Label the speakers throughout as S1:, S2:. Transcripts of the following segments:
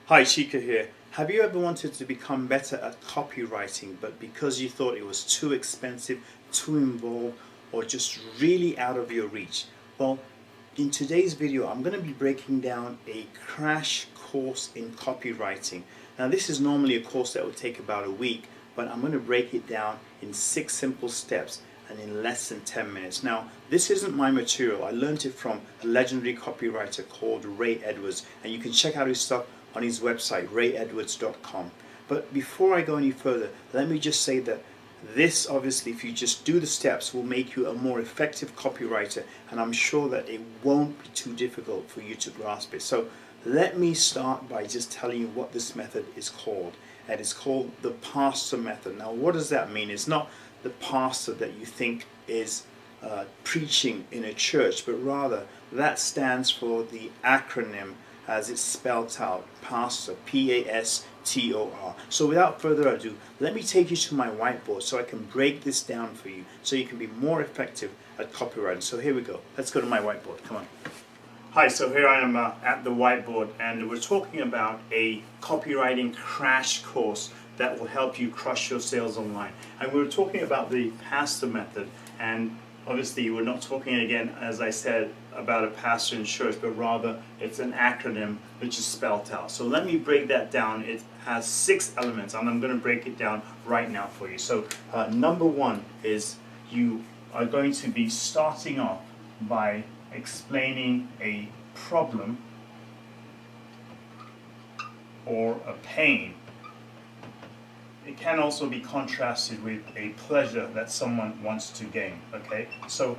S1: Hi, Chika here. Have you ever wanted to become better at copywriting, but because you thought it was too expensive, too involved, or just really out of your reach? Well, in today's video, I'm going to be breaking down a crash course in copywriting. Now, this is normally a course that would take about a week, but I'm going to break it down in 6 simple steps and in less than 10 minutes. Now, this isn't my material. I learned it from a legendary copywriter called RayEdwards, and you can check out his stuff on his website, RayEdwards.com. But before I go any further, let me just say that this, obviously, if you just do the steps, will make you a more effective copywriter, and I'm sure that it won't be too difficult for you to grasp it. So let me start by just telling you what this method is called. And it's called the P.A.S.T.O.R method. Now, what does that mean? It's not the pastor that you think is preaching in a church, but rather that stands for the acronym as it's spelled out, P.A.S.T.O.R, P.A.S.T.O.R. So without further ado, let me take you to my whiteboard so I can break this down for you so you can be more effective at copywriting. So here we go. Let's go to my whiteboard. Come on. Hi, so here I am at the whiteboard, and we're talking about a copywriting crash course that will help you crush your sales online. And we're talking about the P.A.S.T.O.R method, and obviously we're not talking again, as I said, about a P.A.S.T.O.R insurance, but rather it's an acronym which is spelled out. So let me break that down. It has 6 elements, and I'm going to break it down right now for you. So number 1 is you are going to be starting off by explaining a problem or a pain. It can also be contrasted with a pleasure that someone wants to gain. Okay, so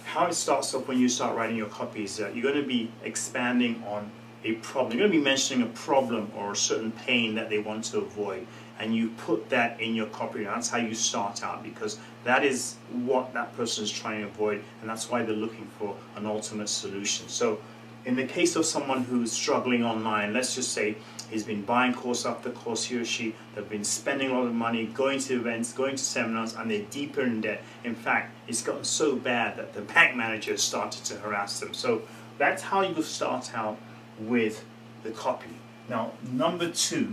S1: how it starts off when you start writing your copy is that you're going to be expanding on a problem. You're going to be mentioning a problem or a certain pain that they want to avoid, and you put that in your copy. That's how you start out, because that is what that person is trying to avoid, and that's why they're looking for an ultimate solution. So in the case of someone who's struggling online, let's just say he's been buying course after course, he or she, they've been spending a lot of money, going to events, going to seminars, and they're deeper in debt. In fact, it's gotten so bad that the bank manager started to harass them. So that's how you start out with the copy. Now, number 2,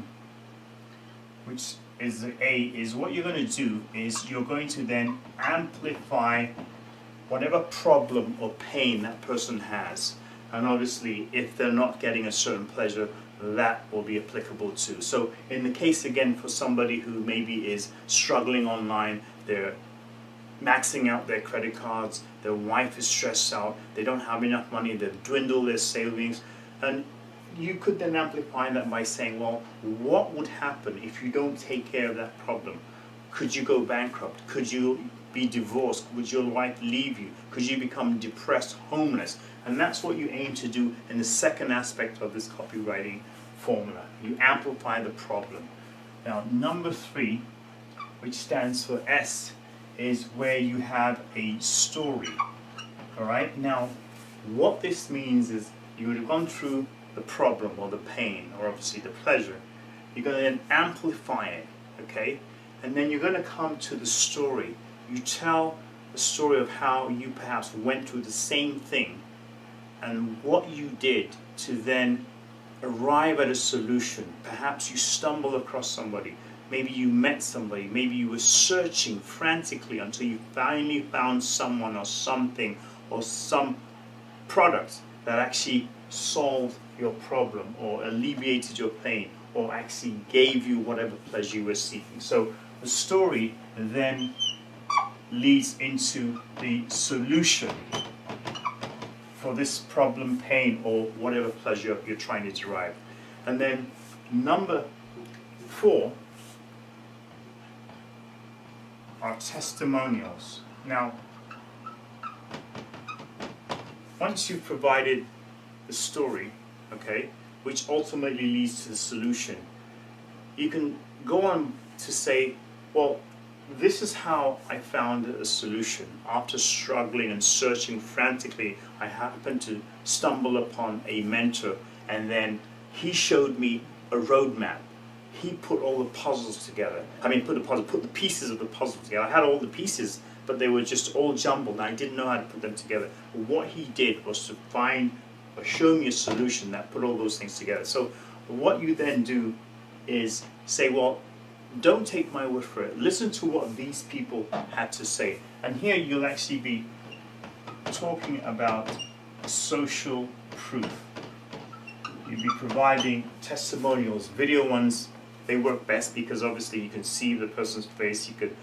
S1: which is the A, is what you're going to do is you're going to then amplify whatever problem or pain that person has. And obviously, if they're not getting a certain pleasure, that will be applicable too. So in the case, again, for somebody who maybe is struggling online, they're maxing out their credit cards, their wife is stressed out, they don't have enough money, they've dwindled their savings, and you could then amplify that by saying, well, what would happen if you don't take care of that problem? Could you go bankrupt? Could you be divorced? Would your wife leave you? Could you become depressed, homeless? And that's what you aim to do in the second aspect of this copywriting formula. You amplify the problem. Now, number 3, which stands for S, is where you have a story. All right? Now, what this means is you would have gone through the problem or the pain or obviously the pleasure. You're going to then amplify it, okay? And then you're going to come to the story. You tell the story of how you perhaps went through the same thing and what you did to then arrive at a solution. Perhaps you stumble across somebody. Maybe you met somebody. Maybe you were searching frantically until you finally found someone or something or some product that actually solved your problem or alleviated your pain or actually gave you whatever pleasure you were seeking. So the story then leads into the solution for this problem, pain, or whatever pleasure you're trying to derive. And then number 4 are testimonials. Now, once you've provided the story, okay, which ultimately leads to the solution, you can go on to say, well, this is how I found a solution. After struggling and searching frantically, I happened to stumble upon a mentor, and then he showed me a roadmap. He put all the puzzles together. Put the pieces of the puzzle together. I had all the pieces, but they were just all jumbled, and I didn't know how to put them together. What he did was to find or show me a solution that put all those things together. So what you then do is say, well, don't take my word for it. Listen to what these people had to say. And here you'll actually be talking about social proof. You'll be providing testimonials. Video ones, they work best because obviously you can see the person's face, you could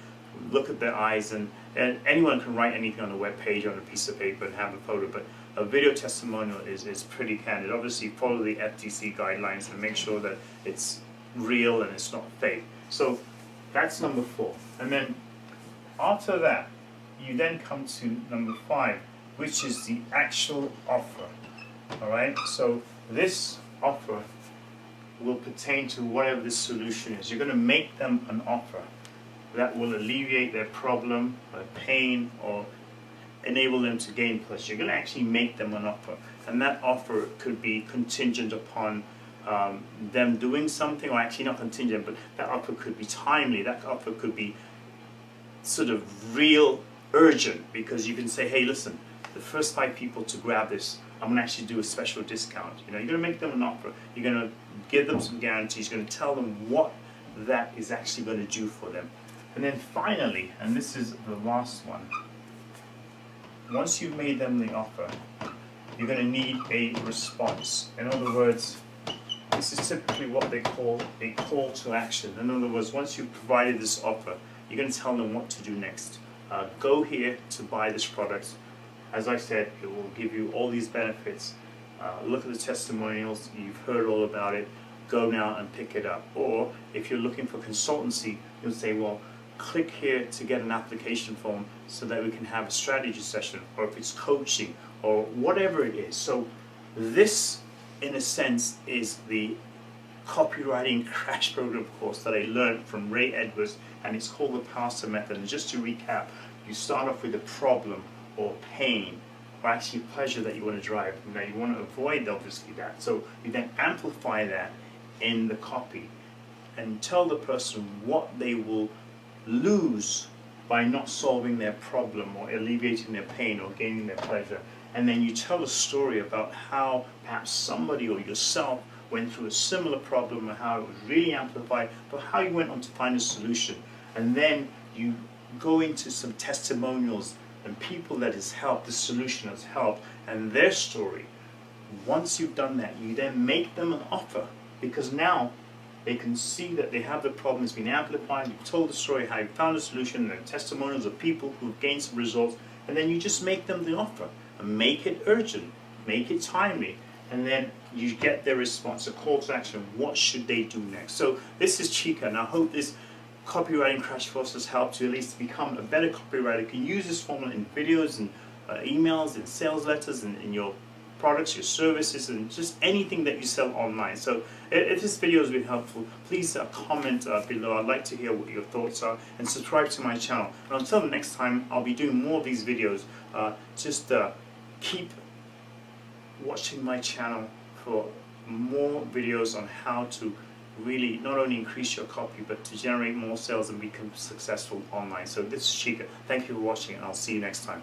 S1: look at their eyes, and anyone can write anything on a web page on a piece of paper and have a photo, but a video testimonial is pretty candid. Obviously follow the FTC guidelines and make sure that it's real and it's not fake. So that's number 4. And then after that, you then come to number 5, which is the actual offer. Alright, so this offer will pertain to whatever the solution is. You're going to make them an offer that will alleviate their problem, or pain, or enable them to gain pleasure. You're going to actually make them an offer, and that offer could be contingent upon them doing something, or actually not contingent, but that offer could be timely. That offer could be sort of real urgent, because you can say, hey, listen, the first 5 people to grab this, I'm going to actually do a special discount. You know, you're going to make them an offer. You're going to give them some guarantees. You're going to tell them what that is actually going to do for them. And then finally, and this is the last one, once you've made them the offer, you're going to need a response. In other words, this is typically what they call a call to action. In other words, once you've provided this offer, you're going to tell them what to do next. Go here to buy this product. As I said, it will give you all these benefits. Look at the testimonials, you've heard all about it. Go now and pick it up. Or if you're looking for consultancy, you'll say, well, click here to get an application form so that we can have a strategy session, or if it's coaching, or whatever it is. So this, in a sense, is the copywriting crash program course that I learned from RayEdwards, and it's called the P.A.S.T.O.R method. And just to recap, you start off with a problem or pain, or actually pleasure that you want to drive. Now you want to avoid obviously that, so you then amplify that in the copy and tell the person what they will lose by not solving their problem or alleviating their pain or gaining their pleasure. And then you tell a story about how perhaps somebody or yourself went through a similar problem, or how it was really amplified, but how you went on to find a solution. And then you go into some testimonials and people that has helped, the solution has helped, and their story. Once you've done that, you then make them an offer, because now they can see that they have the problem, it's been amplified, you've told the story, how you found a solution, and testimonials of people who've gained some results, and then you just make them the offer, and make it urgent, make it timely, and then you get their response, a call to action. What should they do next? So this is Chika, and I hope this copywriting crash course has helped you at least become a better copywriter. You can use this formula in videos and emails and sales letters and in your products, your services, and just anything that you sell online. So if this video has been helpful, please comment below. I'd like to hear what your thoughts are, and subscribe to my channel. And until the next time, I'll be doing more of these videos. Just keep watching my channel for more videos on how to really not only increase your copy, but to generate more sales and become successful online. So this is Chika. Thank you for watching, and I'll see you next time.